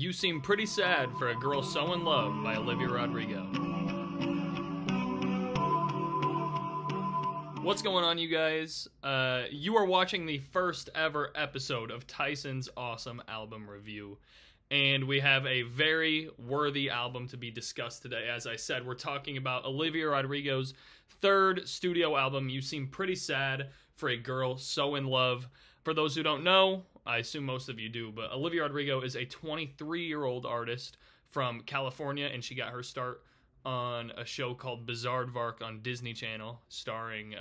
You Seem Pretty Sad for a Girl So in Love by Olivia Rodrigo. What's going on, you guys? You are watching the first ever episode of Tyson's Awesome Album Review. And we have a very worthy album to be discussed today. As I said, we're talking about Olivia Rodrigo's third studio album, You Seem Pretty Sad for a Girl So in Love. For those who don't know, I assume most of you do, but Olivia Rodrigo is a 23-year-old artist from California, and she got her start on a show called Bizaardvark on Disney Channel, starring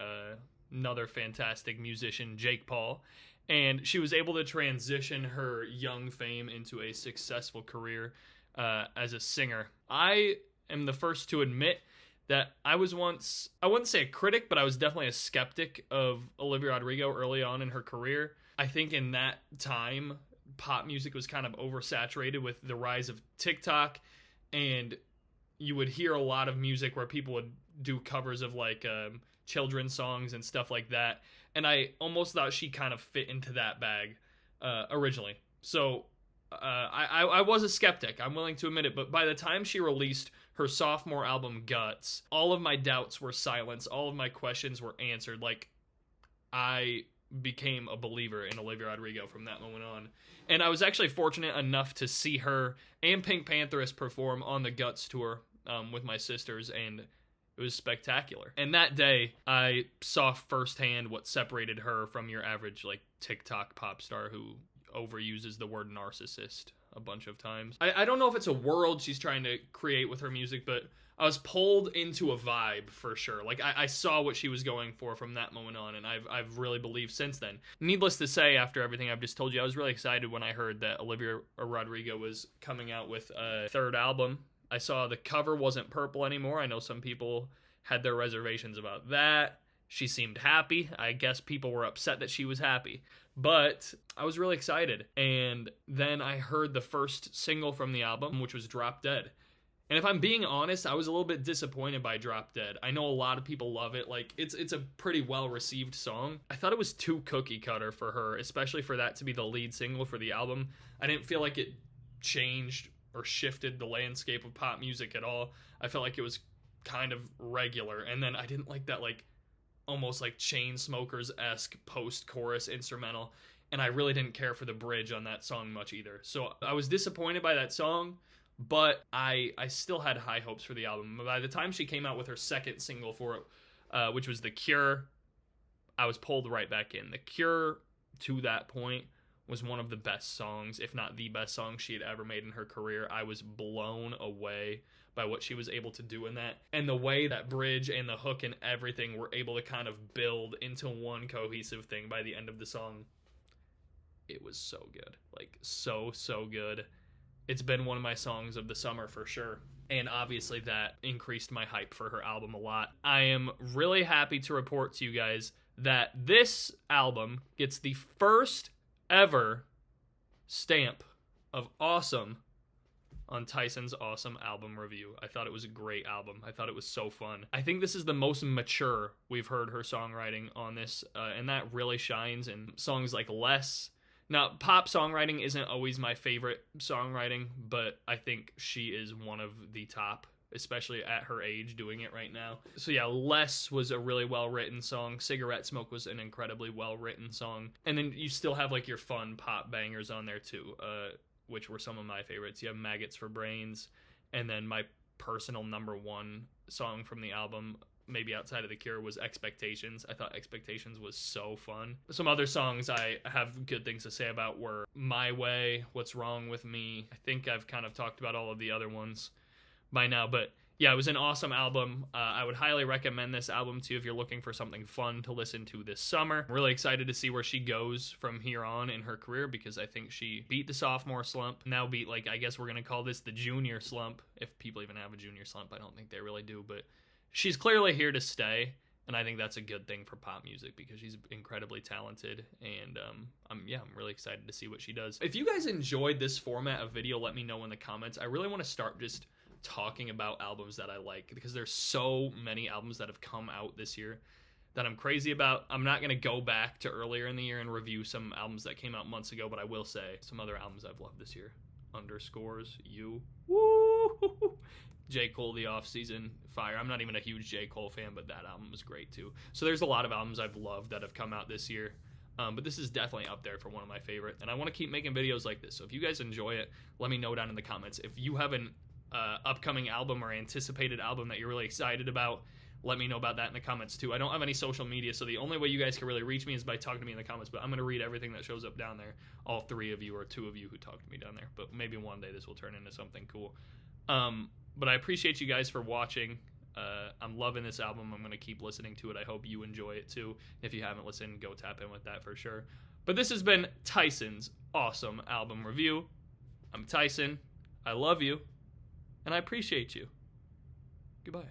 another fantastic musician, Jake Paul. And she was able to transition her young fame into a successful career as a singer. I am the first to admit that I was once, I wouldn't say a critic, but I was definitely a skeptic of Olivia Rodrigo early on in her career. I think in that time, pop music was kind of oversaturated with the rise of TikTok, and you would hear a lot of music where people would do covers of like children's songs and stuff like that. And I almost thought she kind of fit into that bag originally. So I was a skeptic, I'm willing to admit it. But by the time she released her sophomore album, Guts, all of my doubts were silenced. All of my questions were answered. Like, I became a believer in Olivia Rodrigo from that moment on. And I was actually fortunate enough to see her and Pink Pantheress perform on the Guts tour with my sisters, and it was spectacular. And that day, I saw firsthand what separated her from your average, like, TikTok pop star who overuses the word narcissist a bunch of times. I don't know if it's a world she's trying to create with her music, but I was pulled into a vibe for sure. Like, I saw what she was going for from that moment on, and I've really believed since then. Needless to say, after everything I've just told you, I was really excited when I heard that Olivia Rodrigo was coming out with a third album. I saw the cover wasn't purple anymore. I know some people had their reservations about that. She seemed happy. I guess people were upset that she was happy. But I was really excited. And then I heard the first single from the album, which was Drop Dead. And if I'm being honest, I was a little bit disappointed by Drop Dead. I know a lot of people love it. Like, it's a pretty well-received song. I thought it was too cookie-cutter for her, especially for that to be the lead single for the album. I didn't feel like it changed or shifted the landscape of pop music at all. I felt like it was kind of regular. And then I didn't like that, like, almost like Chainsmokers-esque post-chorus instrumental. And I really didn't care for the bridge on that song much either. So I was disappointed by that song. But I still had high hopes for the album. By the time she came out with her second single for it, which was The Cure, I was pulled right back in. The Cure, to that point, was one of the best songs, if not the best song she had ever made in her career. I was blown away by what she was able to do in that. And the way that bridge and the hook and everything were able to kind of build into one cohesive thing by the end of the song. It was so good. Like, so good. It's been one of my songs of the summer for sure. And obviously that increased my hype for her album a lot. I am really happy to report to you guys that this album gets the first ever stamp of awesome on Tyson's Awesome Album Review. I thought it was a great album. I thought it was so fun. I think this is the most mature we've heard her songwriting on this, and that really shines in songs like Less. Now, pop songwriting isn't always my favorite songwriting, but I think she is one of the top, especially at her age, doing it right now. So yeah, Less was a really well-written song. Cigarette Smoke was an incredibly well-written song. And then you still have like your fun pop bangers on there too, which were some of my favorites. You have Maggots for Brains, and then my personal number one song from the album, maybe outside of The Cure, was Expectations. I thought Expectations was so fun. Some other songs I have good things to say about were My Way, What's Wrong With Me. I think I've kind of talked about all of the other ones by now, but yeah, it was an awesome album. I would highly recommend this album to you if you're looking for something fun to listen to this summer. I'm really excited to see where she goes from here on in her career, because I think she beat the sophomore slump, now beat, like, I guess we're going to call this the junior slump, if people even have a junior slump. I don't think they really do, but she's clearly here to stay, and I think that's a good thing for pop music because she's incredibly talented, and I'm really excited to see what she does. If you guys enjoyed this format of video, let me know in the comments. I really want to start just talking about albums that I like, because there's so many albums that have come out this year that I'm crazy about. I'm not going to go back to earlier in the year and review some albums that came out months ago, but I will say some other albums I've loved this year. underscores you. Woo! J. Cole, The Off-Season, fire. I'm not even a huge J. Cole fan, but that album was great too. So there's a lot of albums I've loved that have come out this year. But this is definitely up there for one of my favorite. And I want to keep making videos like this. So if you guys enjoy it, let me know down in the comments. If you have an upcoming album or anticipated album that you're really excited about, let me know about that in the comments too. I don't have any social media, so the only way you guys can really reach me is by talking to me in the comments. But I'm going to read everything that shows up down there. All 3 of you or 2 of you who talk to me down there. But maybe one day this will turn into something cool. But I appreciate you guys for watching. I'm loving this album. I'm going to keep listening to it. I hope you enjoy it too. If you haven't listened, go tap in with that for sure. But this has been Tyson's awesome album review. I'm Tyson. I love you. And I appreciate you. Goodbye.